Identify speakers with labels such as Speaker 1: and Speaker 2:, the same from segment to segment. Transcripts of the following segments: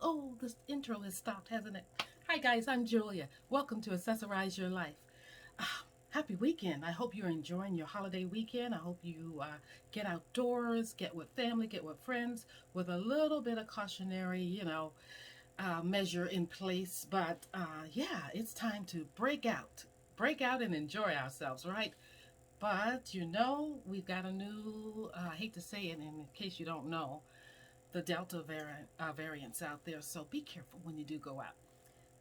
Speaker 1: Oh, this intro has stopped, hasn't it? Hi guys, I'm Julia. Welcome to Accessorize Your Life. Happy weekend. I hope you're enjoying your holiday weekend. I hope you get outdoors, get with family, get with friends, with a little bit of cautionary, measure in place. But yeah, it's time to break out and enjoy ourselves, right? But we've got a new, I hate to say it in case you don't know, the Delta variants out there, so be careful when you do go out.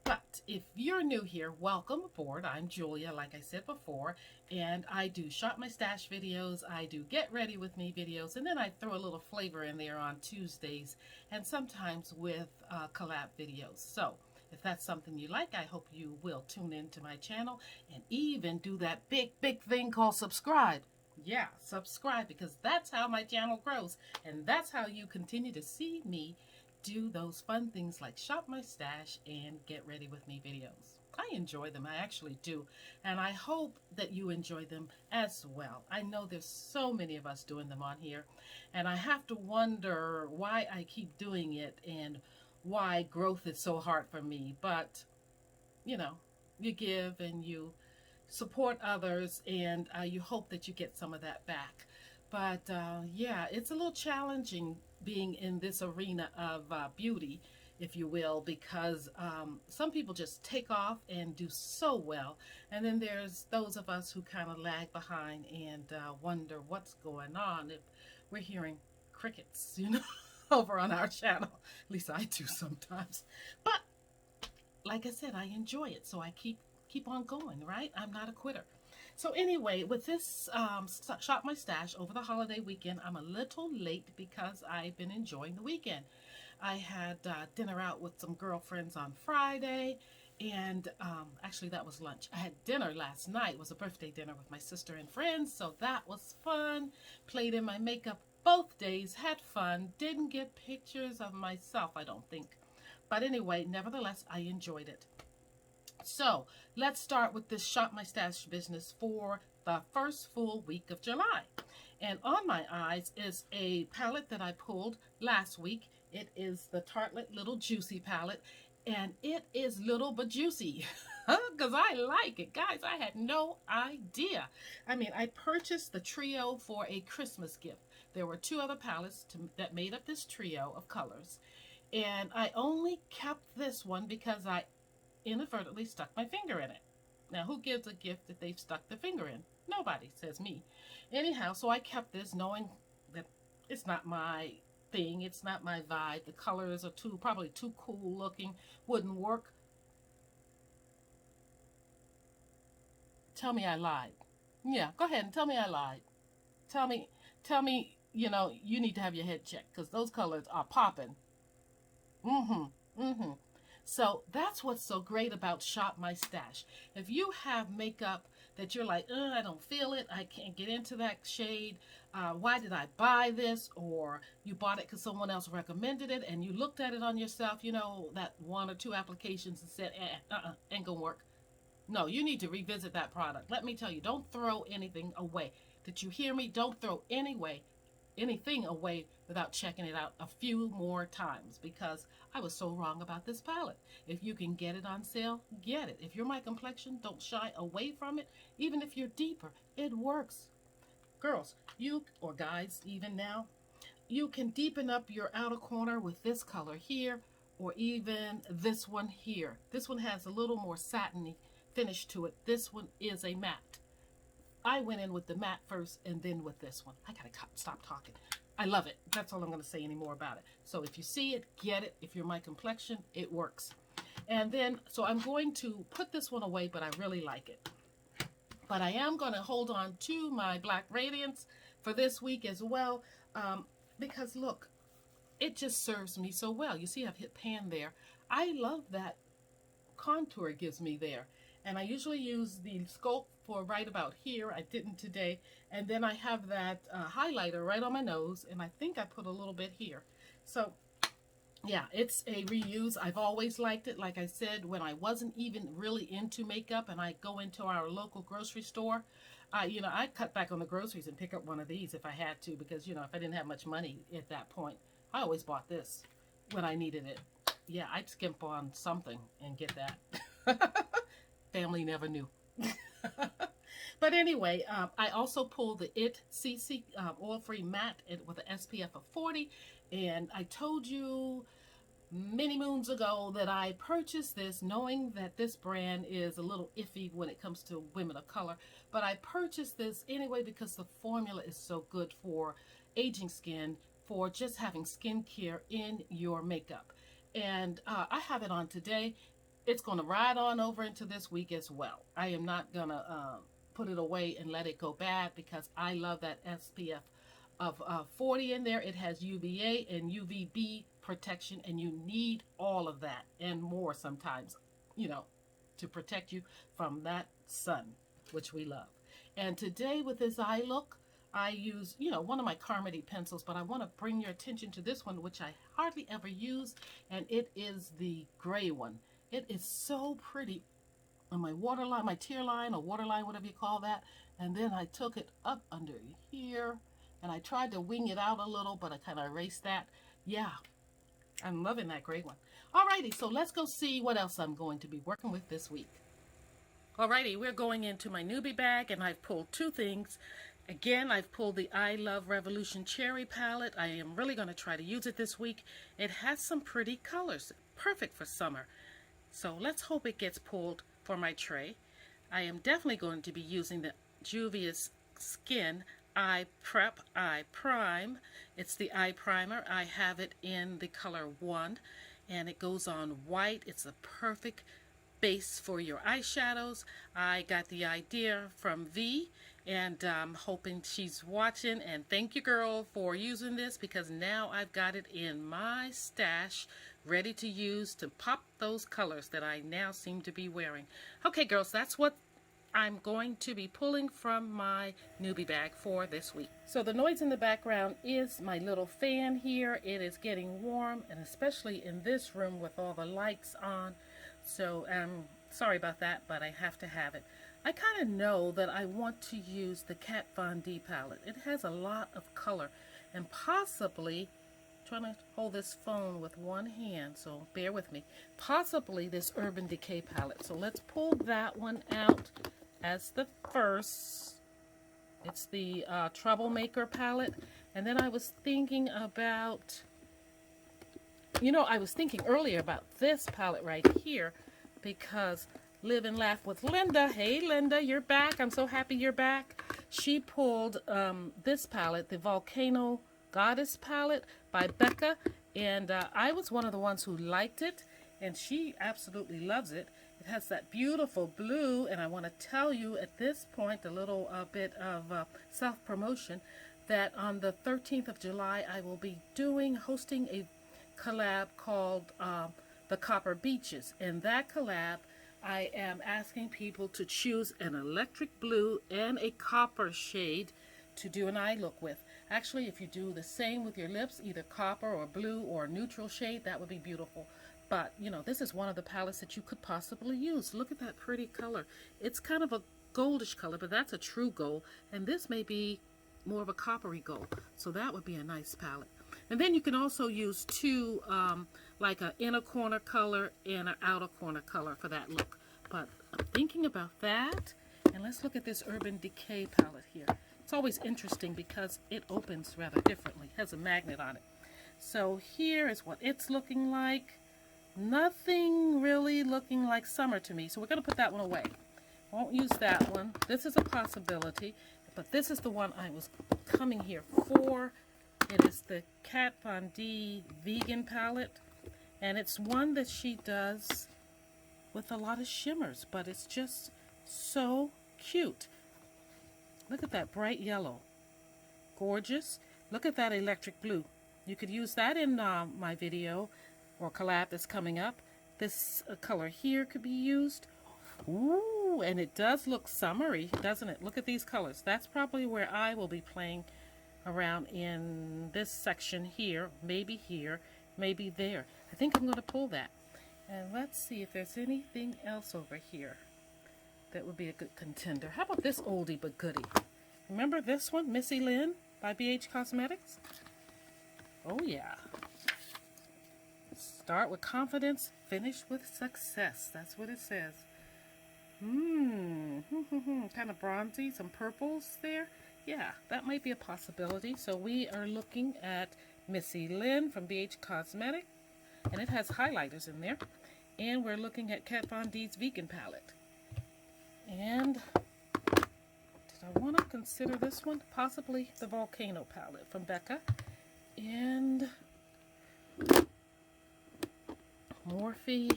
Speaker 1: But if you're new here, welcome aboard. I'm Julia, like I said before, and I do Shop My Stash videos, I do Get Ready With Me videos, and then I throw a little flavor in there on Tuesdays, and sometimes with collab videos. So if that's something you like, I hope you will tune into my channel and even do that big thing called subscribe. Yeah, subscribe, because that's how my channel grows, and that's how you continue to see me do those fun things like Shop My Stash and Get Ready With Me videos. I enjoy them, I actually do, and I hope that you enjoy them as well. I know there's so many of us doing them on here, and I have to wonder why I keep doing it and why growth is so hard for me, but you give and you support others, and you hope that you get some of that back. But yeah, it's a little challenging being in this arena of beauty, if you will, because some people just take off and do so well. And then there's those of us who kind of lag behind and wonder what's going on if we're hearing crickets, over on our channel. At least I do sometimes. But like I said, I enjoy it, so I keep on going, right? I'm not a quitter. So anyway, with this Shop My Stash over the holiday weekend, I'm a little late because I've been enjoying the weekend. I had dinner out with some girlfriends on Friday, and actually that was lunch. I had dinner last night. It was a birthday dinner with my sister and friends, so that was fun. Played in my makeup both days, had fun. Didn't get pictures of myself, I don't think. But anyway, nevertheless, I enjoyed it. So let's start with this Shop My Stash business for the first full week of July. And on my eyes is a palette that I pulled last week. It is the Tartelette Little Juicy palette. And it is little but juicy because I like it. Guys, I had no idea. I mean, I purchased the trio for a Christmas gift. There were two other palettes that made up this trio of colors. And I only kept this one because I inadvertently stuck my finger in it. Now, who gives a gift that they've stuck their finger in? Nobody, says me. Anyhow, so I kept this knowing that it's not my thing. It's not my vibe. The colors are probably too cool looking. Wouldn't work. Tell me I lied. Yeah, go ahead and tell me I lied. Tell me, you need to have your head checked because those colors are popping. Mm-hmm. So that's what's so great about Shop My Stash. If you have makeup that you're like, I don't feel it, I can't get into that shade, why did I buy this? Or you bought it because someone else recommended it and you looked at it on yourself, that one or two applications and said, ain't gonna work. No, you need to revisit that product. Let me tell you, don't throw anything away. Did you hear me? Don't throw anything away without checking it out a few more times, because I was so wrong about this palette. If you can get it on sale, get it. If you're my complexion, don't shy away from it. Even if you're deeper, it works. Girls, or guys even now, you can deepen up your outer corner with this color here, or even this one here. This one has a little more satiny finish to it. This one is a matte. I went in with the matte first and then with this one. I gotta stop talking. I love it. That's all I'm gonna say anymore about it. So if you see it, get it. If you're my complexion, it works. And then, so I'm going to put this one away, but I really like it. But I am gonna hold on to my Black Radiance for this week as well, because look, it just serves me so well. You see I've hit pan there. I love that contour it gives me there. And I usually use the sculpt for right about here. I didn't today. And then I have that highlighter right on my nose, and I think I put a little bit here. So yeah, it's a reuse. I've always liked it. Like I said, when I wasn't even really into makeup and I go into our local grocery store, I cut back on the groceries and pick up one of these if I had to, because, if I didn't have much money at that point, I always bought this when I needed it. Yeah, I'd skimp on something and get that. Family never knew. But anyway, I also pulled the IT CC oil-free matte with an SPF of 40. And I told you many moons ago that I purchased this knowing that this brand is a little iffy when it comes to women of color. But I purchased this anyway because the formula is so good for aging skin, for just having skincare in your makeup. And I have it on today. It's going to ride on over into this week as well. I am not going to put it away and let it go bad because I love that SPF of 40 in there. It has UVA and UVB protection, and you need all of that and more sometimes, you know, to protect you from that sun, which we love. And today with this eye look, I use, you know, one of my Carmody pencils, but I want to bring your attention to this one, which I hardly ever use, and it is the gray one. It is so pretty on my waterline, my tear line or waterline, whatever you call that. And then I took it up under here and I tried to wing it out a little, but I kind of erased that. Yeah, I'm loving that gray one. Alrighty, so let's go see what else I'm going to be working with this week. Alrighty, we're going into my newbie bag and I've pulled two things. Again, I've pulled the I Love Revolution Cherry palette. I am really going to try to use it this week. It has some pretty colors, perfect for summer. So let's hope it gets pulled for my tray. I am definitely going to be using the Juvia's Skin Eye Prep Eye Prime. It's the eye primer. I have it in the color 1 and it goes on white. It's a perfect base for your eyeshadows. I got the idea from V and I'm hoping she's watching, and thank you, girl, for using this because now I've got it in my stash ready to use to pop those colors that I now seem to be wearing. Okay, girls, that's what I'm going to be pulling from my newbie bag for this week. So the noise in the background is my little fan here. It is getting warm, and especially in this room with all the lights on. So sorry about that, but I have to have it. I kind of know that I want to use the Kat Von D palette. It has a lot of color, and possibly, trying to hold this phone with one hand, so bear with me, possibly this Urban Decay palette. So let's pull that one out as the first. It's the Troublemaker palette. And then I was thinking about, you know, I was thinking earlier about this palette right here because Live and Laugh with Linda. Hey, Linda, you're back. I'm so happy you're back. She pulled this palette, the Volcano Goddess palette by Becca, and I was one of the ones who liked it, and she absolutely loves it. It has that beautiful blue, and I want to tell you at this point a little bit of self-promotion that on the 13th of July I will be hosting a collab called The Copper Beaches. In that collab, I am asking people to choose an electric blue and a copper shade to do an eye look with. Actually, if you do the same with your lips, either copper or blue or neutral shade, that would be beautiful. But, you know, this is one of the palettes that you could possibly use. Look at that pretty color. It's kind of a goldish color, but that's a true gold. And this may be more of a coppery gold. So that would be a nice palette. And then you can also use two, like an inner corner color and an outer corner color for that look. But I'm thinking about that. And let's look at this Urban Decay palette here. It's always interesting because it opens rather differently. It has a magnet on it. So here is what it's looking like. Nothing really looking like summer to me. So we're going to put that one away. Won't use that one. This is a possibility. But this is the one I was coming here for. It is the Kat Von D Vegan palette. And it's one that she does with a lot of shimmers. But it's just so cute. Look at that bright yellow. Gorgeous. Look at that electric blue. You could use that in my video or collab that's coming up. This color here could be used. Ooh, and it does look summery, doesn't it? Look at these colors. That's probably where I will be playing around in this section here, maybe there. I think I'm going to pull that. And let's see if there's anything else over here that would be a good contender. How about this oldie but goodie? Remember this one, Missy Lynn by BH Cosmetics? Oh yeah. Start with confidence, finish with success. That's what it says. Kind of bronzy, some purples there. Yeah, that might be a possibility. So we are looking at Missy Lynn from BH Cosmetic, and it has highlighters in there. And we're looking at Kat Von D's Vegan palette. And did I want to consider this one? Possibly the Volcano palette from Becca. And Morphe.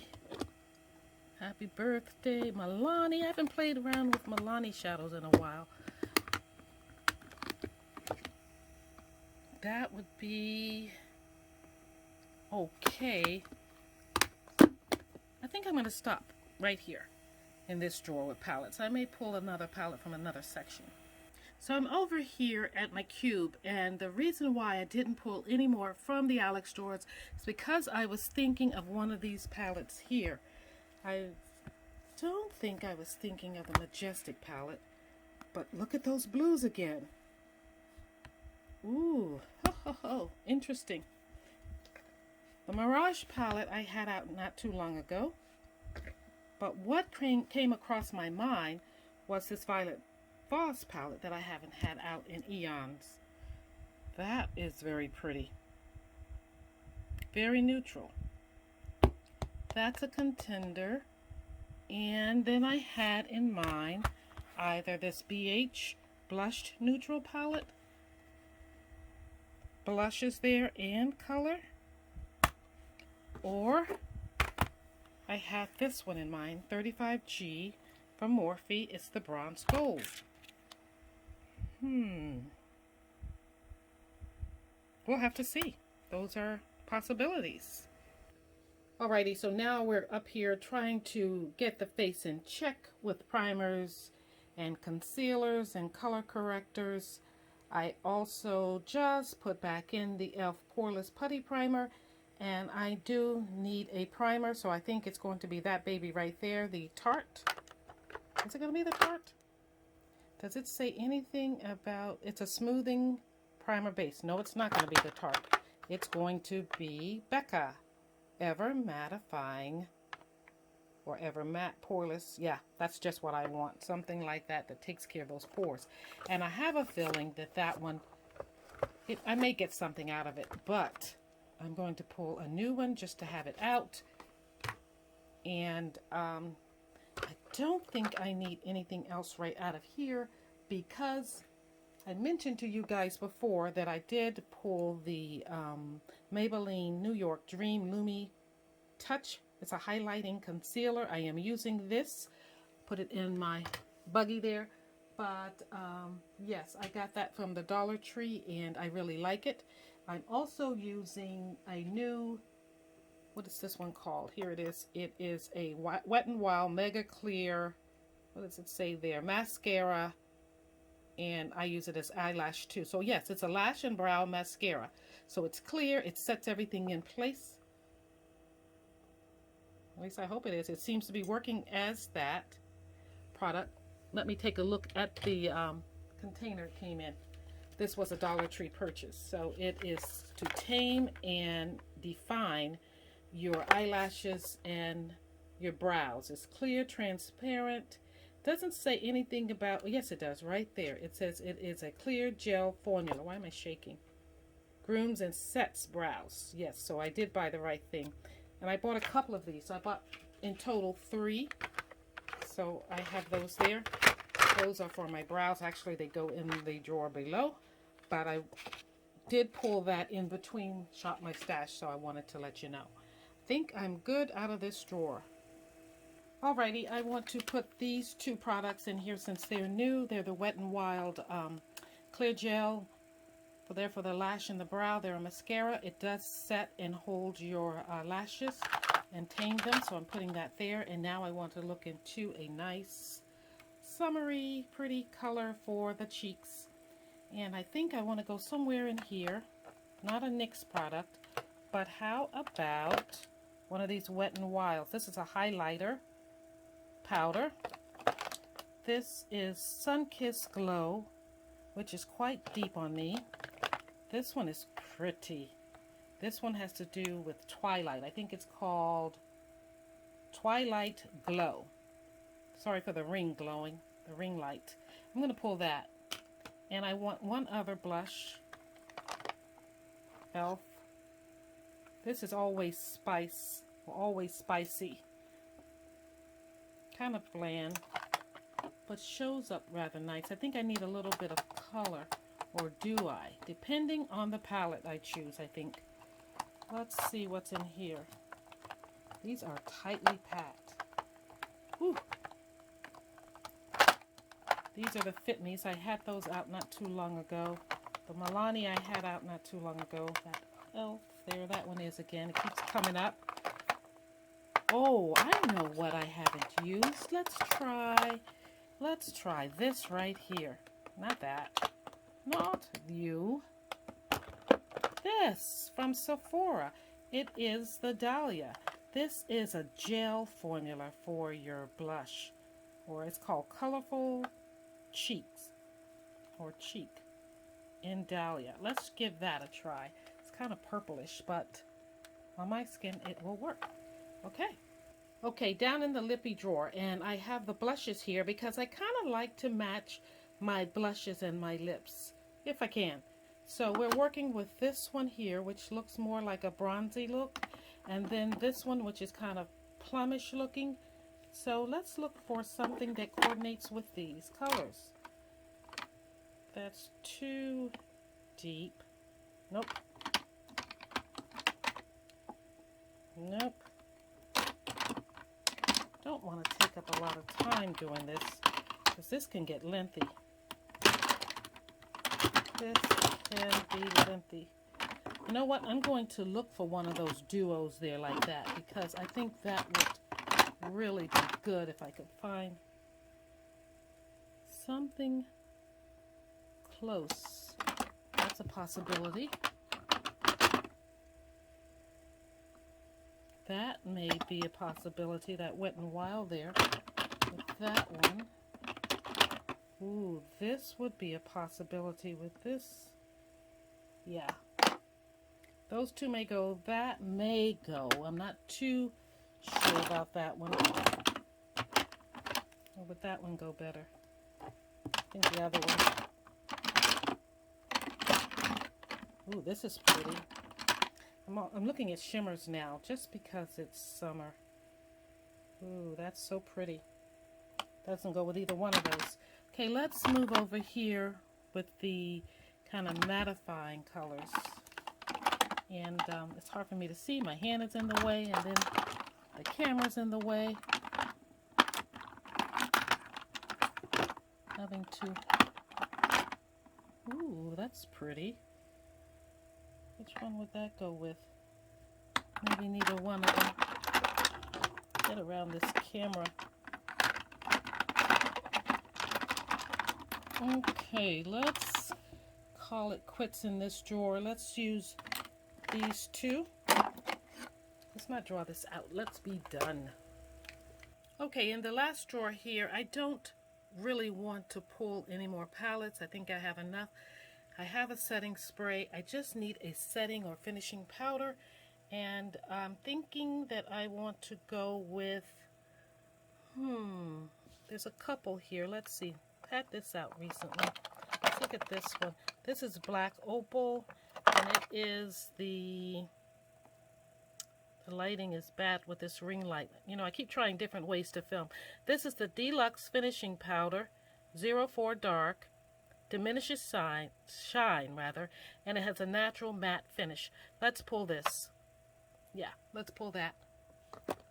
Speaker 1: Happy birthday, Milani. I haven't played around with Milani shadows in a while. That would be okay. I think I'm going to stop right here in this drawer with palettes. I may pull another palette from another section. So I'm over here at my cube, and the reason why I didn't pull any more from the Alex drawers is because I was thinking of one of these palettes here. I don't think I was thinking of the Majestic palette, but look at those blues again. Ooh, interesting. The Mirage palette I had out not too long ago, but what came across my mind was this Violet Voss palette that I haven't had out in eons. That is very pretty. Very neutral. That's a contender. And then I had in mind either this BH Blushed Neutral palette, blushes there and color, or I had this one in mind, 35G from Morphe. It's the Bronze Gold. We'll have to see. Those are possibilities. Alrighty, so now we're up here trying to get the face in check with primers and concealers and color correctors. I also just put back in the e.l.f. Poreless Putty Primer, and I do need a primer, so I think it's going to be that baby right there, the Tarte. Is it going to be the Tarte? Does it say anything about, it's a smoothing primer base? No, it's not going to be the Tarte. It's going to be Becca Ever Mattifying, or Ever Matte Poreless. Yeah, that's just what I want. Something like that that takes care of those pores. And I have a feeling that that one, I may get something out of it, but I'm going to pull a new one just to have it out. And I don't think I need anything else right out of here, because I mentioned to you guys before that I did pull the Maybelline New York Dream Lumi Touch. It's a highlighting concealer. I am using this. Put it in my buggy there. But yes, I got that from the Dollar Tree and I really like it. I'm also using a new, what is this one called? Here it is. It is a Wet n Wild Mega Clear, what does it say there? Mascara. And I use it as eyelash too. So yes, it's a lash and brow mascara. So it's clear. It sets everything in place. At least I hope it is. It seems to be working as that product. Let me take a look at the container it came in. This was a Dollar Tree purchase. So it is to tame and define your eyelashes and your brows. It's clear, transparent. Doesn't say anything about, yes it does, right there. It says it is a clear gel formula. Why am I shaking? Grooms and sets brows. Yes, so I did buy the right thing. And I bought a couple of these. So I bought in total 3. So I have those there. Those are for my brows. Actually, they go in the drawer below. But I did pull that in between Shop My Stash, so I wanted to let you know. I think I'm good out of this drawer. Alrighty, I want to put these 2 products in here since they're new. They're the Wet n Wild Clear Gel. They're for the lash and the brow. They're a mascara. It does set and hold your lashes and tame them. So I'm putting that there. And now I want to look into a nice, summery, pretty color for the cheeks. And I think I want to go somewhere in here. Not a NYX product. But how about one of these Wet n Wilds? This is a highlighter powder. This is Sun-Kissed Glow, which is quite deep on me. This one is pretty. This one has to do with Twilight. I think it's called Twilight Glow. Sorry for the ring glowing, the ring light. I'm going to pull that. And I want one other blush. Elf. This is always spicy. Kind of bland, but shows up rather nice. I think I need a little bit of color, or do I? Depending on the palette I choose, I think. Let's see what's in here. These are tightly packed. Whew. These are the Fit Me's. I had those out not too long ago. The Milani I had out not too long ago. That Elf, there that one is again. It keeps coming up. Oh, I know what I haven't used. Let's try this right here. Not that. Not you. This from Sephora. It is the Dahlia. This is a gel formula for your blush, or it's called Colorful Cheeks, or Cheek in Dahlia. Let's give that a try. It's kind of purplish, but on my skin it will work. Okay, down in the lippy drawer, and I have the blushes here because I kind of like to match my blushes and my lips if I can. So we're working with this one here, which looks more like a bronzy look, and then this one, which is kind of plumish looking. So let's look for something that coordinates with these colors. That's too deep. Nope. Nope. Don't want to take up a lot of time doing this, because this can get lengthy. This can be lengthy. You know what? I'm going to look for one of those duos there like that, because I think that would really be good if I could find something close. That's a possibility. That may be a possibility. That Wet n Wild there with that one. Ooh, this would be a possibility with this. Yeah. Those two may go. That may go. I'm not too sure about that one. Or would that one go better? I think the other one. Ooh, this is pretty. I'm looking at shimmers now just because it's summer. Ooh, that's so pretty. Doesn't go with either one of those. Okay, let's move over here with the kind of mattifying colors. And it's hard for me to see. My hand is in the way, and then the camera's in the way. Having to... Ooh, that's pretty. Which one would that go with? Maybe neither one of them. Get around this camera. Okay, let's call it quits in this drawer. Let's use these two. Let's not draw this out. Let's be done. Okay, in the last drawer here, I don't really want to pull any more palettes. I think I have enough. I have a setting spray. I just need a setting or finishing powder. And I'm thinking that I want to go with, there's a couple here. Let's see. Had this out recently. Let's look at this one. This is Black Opal, and it is the lighting is bad with this ring light. You know, I keep trying different ways to film. This is the Deluxe Finishing Powder, 04 Dark. Diminishes shine, and it has a natural matte finish. Let's pull this. Yeah, let's pull that.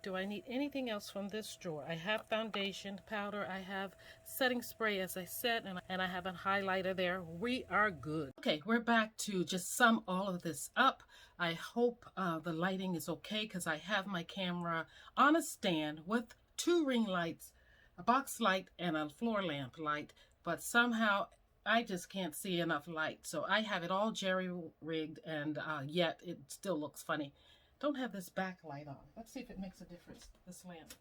Speaker 1: Do I need anything else from this drawer? I have foundation powder, I have setting spray, as I said, and I have a highlighter there. We are good. Okay, we're back to just sum all of this up. I hope the lighting is okay, because I have my camera on a stand with two ring lights, a box light and a floor lamp light, but somehow I just can't see enough light. So I have it all jerry-rigged, and yet it still looks funny. Don't have this backlight on. Let's see if it makes a difference, this lamp.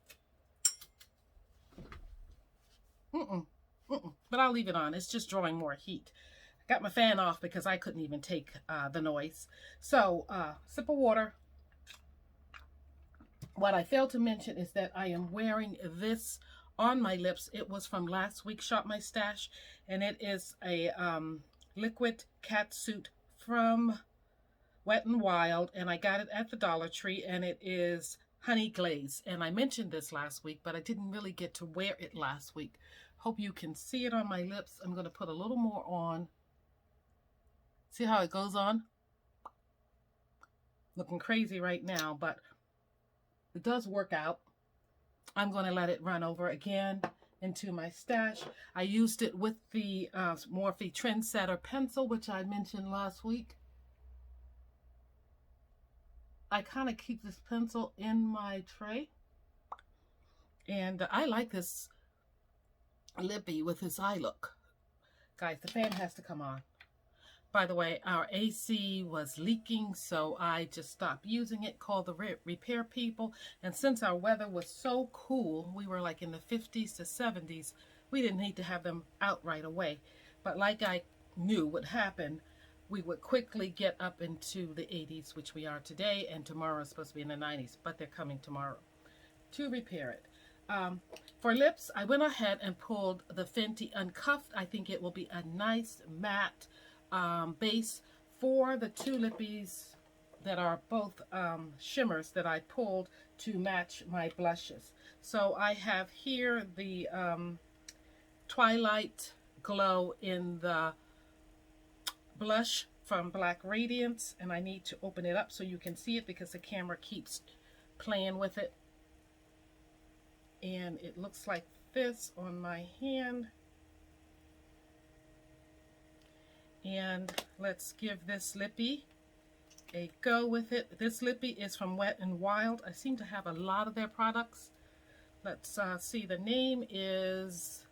Speaker 1: But I'll leave it on. It's just drawing more heat. Got my fan off because I couldn't even take the noise. So, sip of water. What I failed to mention is that I am wearing this on my lips. It was from last week's Shop My Stash, and it is a liquid cat suit from Wet n Wild, and I got it at the Dollar Tree, and it is honey glaze. And I mentioned this last week, but I didn't really get to wear it last week. Hope you can see it on my lips. I'm going to put a little more on. See how it goes on? Looking crazy right now, but it does work out. I'm going to let it run over again into my stash. I used it with the Morphe Trendsetter pencil, which I mentioned last week. I kind of keep this pencil in my tray. And I like this lippy with this eye look. Guys, the fan has to come on. By the way, our AC was leaking, so I just stopped using it, called the repair people. And since our weather was so cool, we were like in the 50s to 70s, we didn't need to have them out right away. But like I knew would happen, we would quickly get up into the 80s, which we are today, and tomorrow is supposed to be in the 90s, but they're coming tomorrow to repair it. For lips, I went ahead and pulled the Fenty Uncuffed. I think it will be a nice matte base for the two lippies that are both shimmers that I pulled to match my blushes. So I have here the Twilight Glow in the blush from Black Radiance, and I need to open it up so you can see it because the camera keeps playing with it. And it looks like this on my hand. And let's give this lippy a go with it. This lippy is from Wet n Wild. I seem to have a lot of their products. Let's see, the name is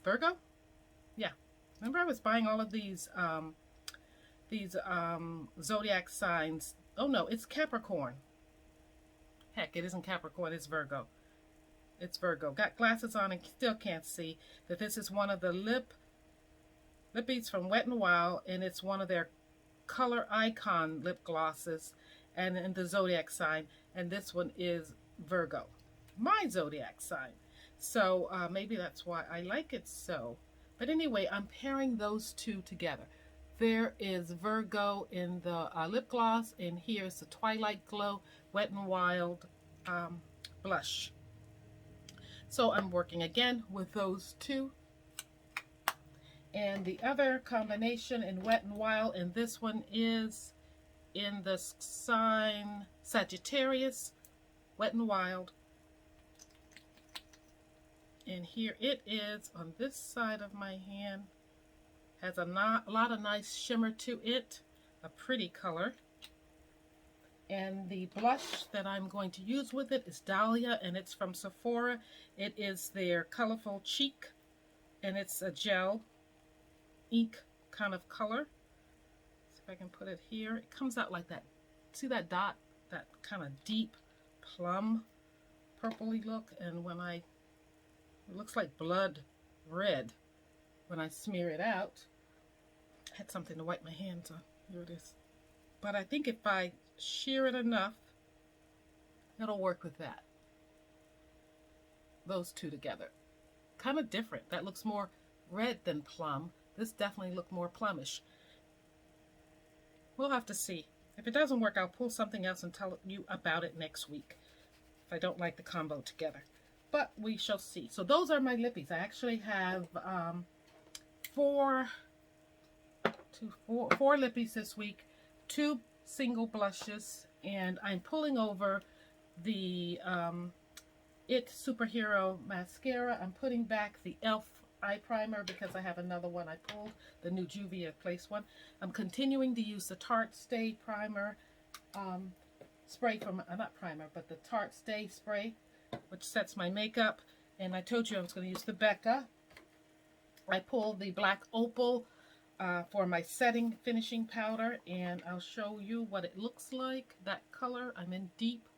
Speaker 1: Virgo? Yeah. Remember I was buying all of these zodiac signs. Oh no, it's Capricorn. Heck, it isn't Capricorn, it's Virgo. It's Virgo. Got glasses on and still can't see that this is one of the lippies from Wet n Wild, and it's one of their color icon lip glosses and in the zodiac sign, and this one is Virgo, my zodiac sign. So maybe that's why I like it so. But anyway, I'm pairing those two together. There is Virgo in the lip gloss, and here's the Twilight Glow Wet n Wild blush. So I'm working again with those two. And the other combination in Wet n Wild, and this one is in the sign Sagittarius, Wet n Wild. And here it is on this side of my hand. Has a lot of nice shimmer to it, a pretty color. And the blush that I'm going to use with it is Dahlia, and it's from Sephora. It is their Colorful Cheek, and it's a gel ink kind of color. See if I can put it here. It comes out like that. See that dot? That kind of deep plum purpley look. And when it looks like blood red when I smear it out. I had something to wipe my hands on. Here it is. But I think if I shear it enough, it'll work with that. Those two together. Kind of different. That looks more red than plum. This definitely looked more plummish. We'll have to see. If it doesn't work, I'll pull something else and tell you about it next week. If I don't like the combo together. But we shall see. So those are my lippies. I actually have four lippies this week. 2 single blushes. And I'm pulling over the It Superhero Mascara. I'm putting back the e.l.f. eye primer because I have another one I pulled, the new Juvia Place one. I'm continuing to use the Tarte Stay Primer spray from, not primer, but the Tarte Stay spray, which sets my makeup. And I told you I was going to use the Becca. I pulled the Black Opal for my setting finishing powder, and I'll show you what it looks like. That color, I'm in deep.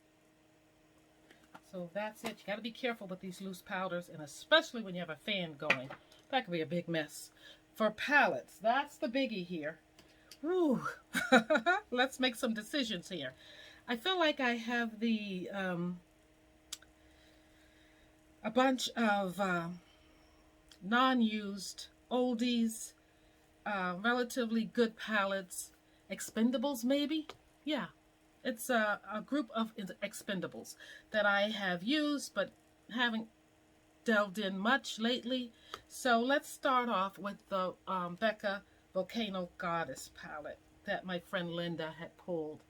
Speaker 1: So that's it. You got to be careful with these loose powders, and especially when you have a fan going. That could be a big mess. For palettes, that's the biggie here. Ooh. Let's make some decisions here. I feel like I have a bunch of non-used oldies, relatively good palettes, expendables maybe. Yeah, it's a group of expendables that I have used but haven't delved in much lately. So let's start off with the Becca Volcano Goddess palette that my friend Linda had pulled.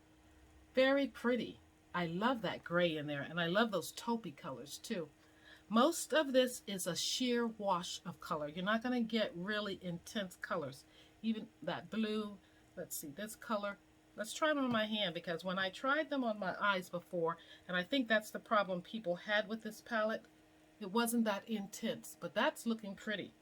Speaker 1: Very pretty. I love that gray in there, and I love those taupey colors too. Most of this is a sheer wash of color. You're not going to get really intense colors. Even that blue, let's see, this color. Let's try them on my hand, because when I tried them on my eyes before, and I think that's the problem people had with this palette, it wasn't that intense, but that's looking pretty.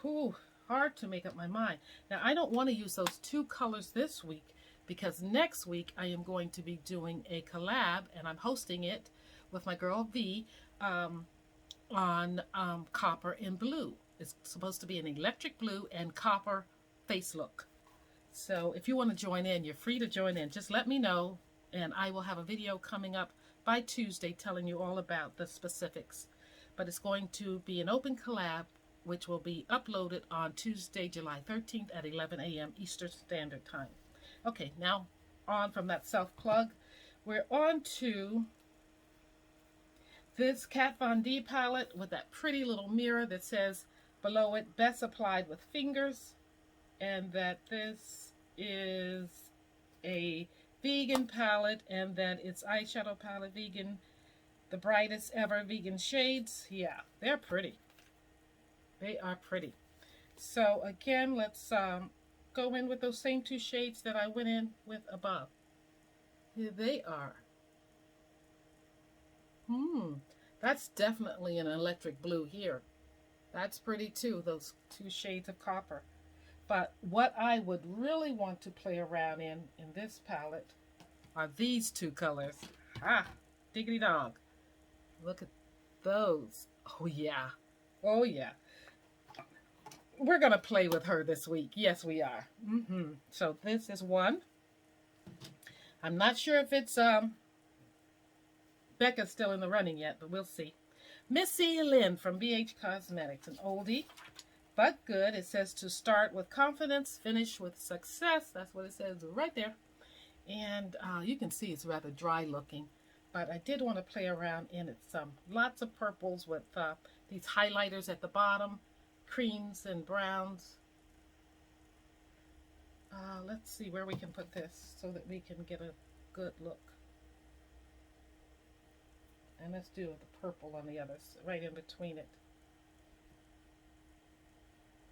Speaker 1: Whew, hard to make up my mind. Now, I don't want to use those two colors this week, because next week I am going to be doing a collab, and I'm hosting it with my girl V on copper and blue. It's supposed to be an electric blue and copper face look. So if you want to join in, you're free to join in. Just let me know, and I will have a video coming up by Tuesday telling you all about the specifics. But it's going to be an open collab, which will be uploaded on Tuesday, July 13th at 11 a.m. Eastern Standard Time. Okay, now on from that self-plug, we're on to this Kat Von D palette with that pretty little mirror that says below it, best applied with fingers, and that this is a vegan palette, and that it's eyeshadow palette vegan, the brightest ever vegan shades. Yeah, they're pretty. They are pretty. So again, let's go in with those same two shades that I went in with above. Here they are. That's definitely an electric blue here. That's pretty too, those two shades of copper. But what I would really want to play around in this palette are these two colors. Ah, diggity dog. Look at those. Oh yeah. Oh yeah. We're going to play with her this week. Yes, we are. So this is one. I'm not sure if it's Becca's still in the running yet, but we'll see. Missy Lynn from BH Cosmetics, an oldie, but good. It says to start with confidence, finish with success. That's what it says right there. And you can see it's rather dry looking, but I did want to play around in it some. Lots of purples with these highlighters at the bottom, creams and browns. Let's see where we can put this so that we can get a good look. And let's do the purple on the other, right in between it.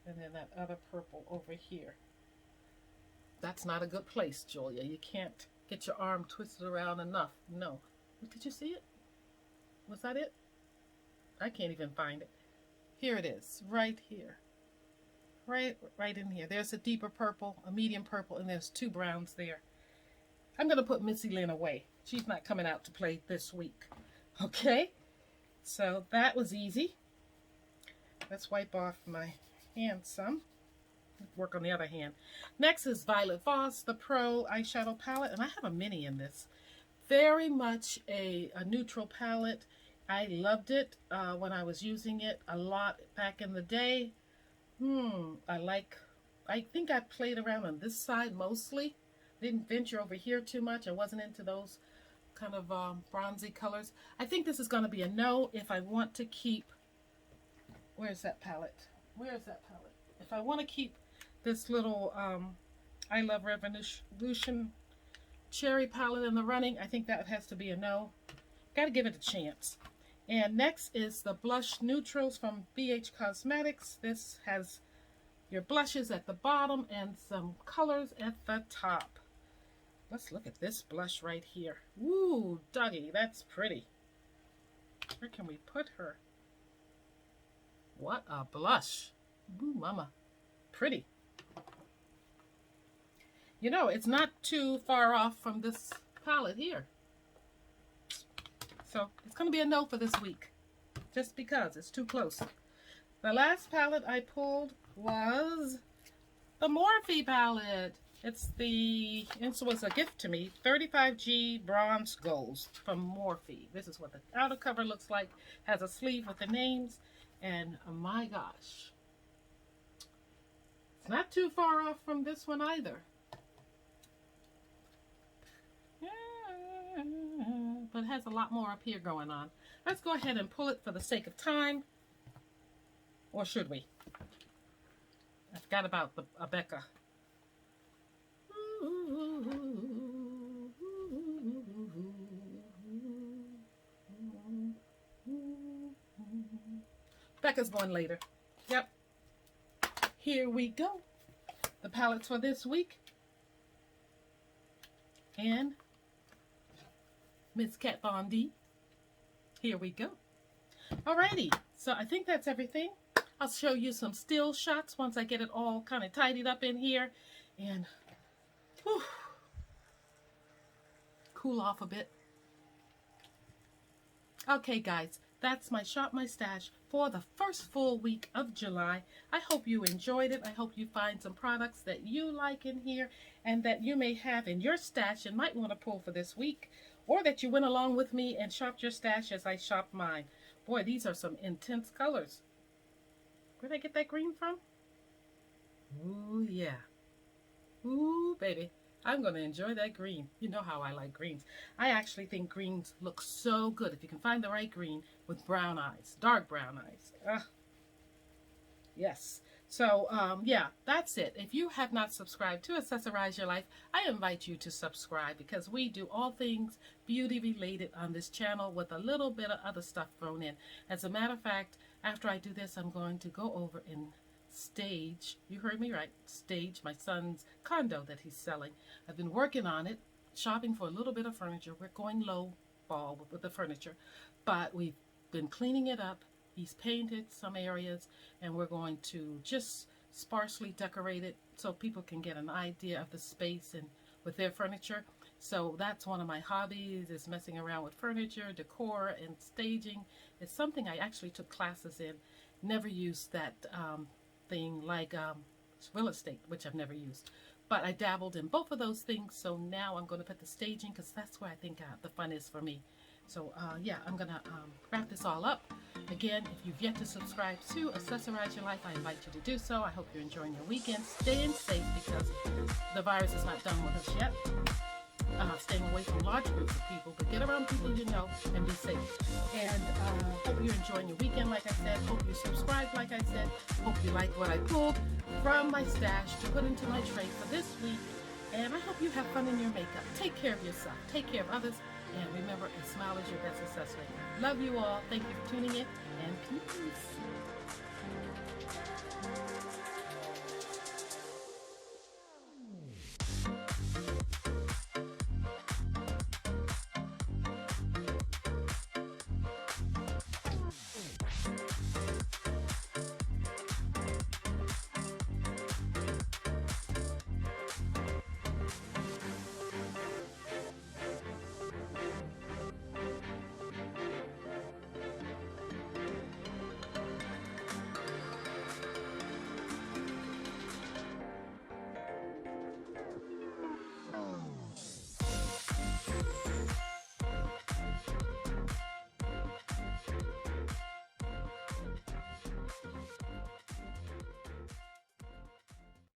Speaker 1: And then that other purple over here. That's not a good place, Julia. You can't get your arm twisted around enough. No. Did you see it? Was that it? I can't even find it. Here it is, right here. Right in here. There's a deeper purple, a medium purple, and there's two browns there. I'm going to put Missy Lynn away. She's not coming out to play this week. Okay, so that was easy. Let's wipe off my hand some. Work on the other hand. Next is Violet Voss, the Pro eyeshadow palette, and I have a mini in this. Very much a neutral palette. I loved it when I was using it a lot back in the day. I think I played around on this side mostly. Didn't venture over here too much. I wasn't into those kind of bronzy colors. I think this is going to be a no if I want to keep, where's that palette? Where's that palette? If I want to keep this little I Love Revolution cherry palette in the running, I think that has to be a no. Got to give it a chance. And next is the Blush Neutrals from BH Cosmetics. This has your blushes at the bottom and some colors at the top. Let's look at this blush right here. Ooh, doggy, that's pretty. Where can we put her? What a blush. Ooh, mama. Pretty. You know, it's not too far off from this palette here. So it's going to be a no for this week. Just because it's too close. The last palette I pulled was the Morphe palette. It was a gift to me. 35G Bronze Goals from Morphe. This is what the outer cover looks like. Has a sleeve with the names. And oh my gosh. It's not too far off from this one either. But it has a lot more up here going on. Let's go ahead and pull it for the sake of time. Or should we? I forgot about the Becca. Becca's going later. Yep. Here we go. The palettes for this week. And Miss Kat Von D. Here we go. Alrighty. So I think that's everything. I'll show you some still shots once I get it all kind of tidied up in here. And whew, cool off a bit. Okay, guys. That's my Shop My Stash for the first full week of July. I hope you enjoyed it. I hope you find some products that you like in here and that you may have in your stash and might want to pull for this week, or that you went along with me and shopped your stash as I shopped mine. Boy, these are some intense colors. Where'd I get that green from? Ooh, yeah. Ooh, baby. I'm going to enjoy that green. You know how I like greens. I actually think greens look so good if you can find the right green with brown eyes, dark brown eyes. Yes. So, yeah, that's it. If you have not subscribed to Accessorize Your Life, I invite you to subscribe because we do all things beauty related on this channel with a little bit of other stuff thrown in. As a matter of fact, after I do this, I'm going to go over and stage, you heard me right, stage my son's condo that he's selling. I've been working on it, shopping for a little bit of furniture. We're going low ball with the furniture, but we've been cleaning it up. He's painted some areas, and we're going to just sparsely decorate it so people can get an idea of the space and with their furniture. So that's one of my hobbies, is messing around with furniture, decor, and staging. It's something I actually took classes in. Never used that thing like real estate, which I've never used. But I dabbled in both of those things, so now I'm going to put the staging because that's where I think the fun is for me. So, yeah, I'm going to wrap this all up. Again, if you've yet to subscribe to Accessorize Your Life, I invite you to do so. I hope you're enjoying your weekend, staying safe because the virus is not done with us yet. Staying away from large groups of people, but get around people you know and be safe. And hope you're enjoying your weekend, like I said. Hope you subscribe, like I said. Hope you like what I pulled from my stash to put into my tray for this week. And I hope you have fun in your makeup. Take care of yourself. Take care of others. And remember, a smile is your best accessory. Love you all. Thank you for tuning in. And peace.